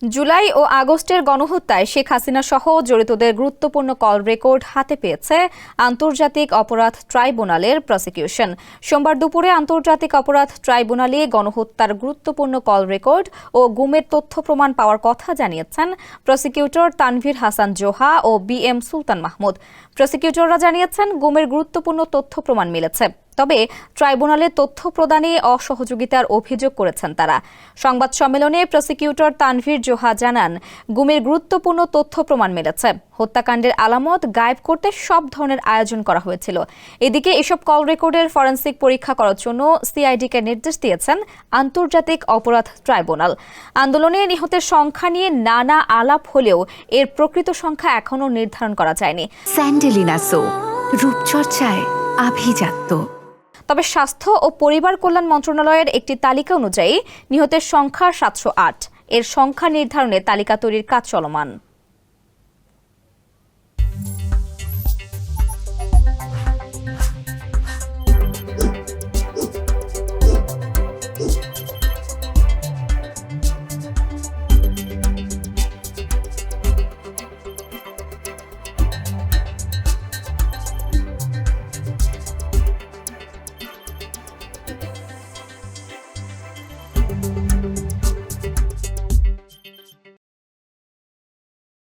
জুলাই ও আগস্টের গণহত্যায় শেখ হাসিনা সহ জড়িতদের গুরুত্বপূর্ণ কল রেকর্ড হাতে পেয়েছে আন্তর্জাতিক অপরাধ ট্রাইব্যুনালের প্রসিকিউশন। সোমবার দুপুরে আন্তর্জাতিক অপরাধ ট্রাইব্যুনালে গণহত্যার গুরুত্বপূর্ণ কল রেকর্ড ও গুমের তথ্য প্রমাণ পাওয়ার কথা জানিয়েছেন প্রসিকিউটর তানভীর হাসান জোহা ও বিএম সুলতান মাহমুদ। প্রসিকিউটররা জানিয়েছেন, গুমের গুরুত্বপূর্ণ তথ্য প্রমাণ মিলেছে, তবে ট্রাইব্যুনালে তথ্য প্রদানে অসহযোগিতার অভিযোগ করেছেন তারা। সংবাদ সম্মেলনে প্রসিকিউটর তানভীর জোহা জানান, গুমের গুরুত্বপূর্ণ তথ্য প্রমাণ মিলেছে। হত্যাকাণ্ডের আলামত গায়েব করতে সব ধরনের আয়োজন করা হয়েছিল। এদিকে এসব কল রেকর্ডের ফরেনসিক পরীক্ষা করার জন্য সিআইডিকে নির্দেশ দিয়েছেন আন্তর্জাতিক অপরাধ ট্রাইব্যুনাল। আন্দোলনে নিহতের সংখ্যা নিয়ে নানা আলাপ হলেও এর প্রকৃত সংখ্যা এখনও নির্ধারণ করা যায়নি। স্যান্ডেলিনা সো, রূপচর্চায় আভিজাত্য। তবে স্বাস্থ্য ও পরিবার কল্যাণ মন্ত্রণালয়ের একটি তালিকা অনুযায়ী নিহতের সংখ্যা 708। এর সংখ্যা নির্ধারণে তালিকা তৈরির কাজ চলমান।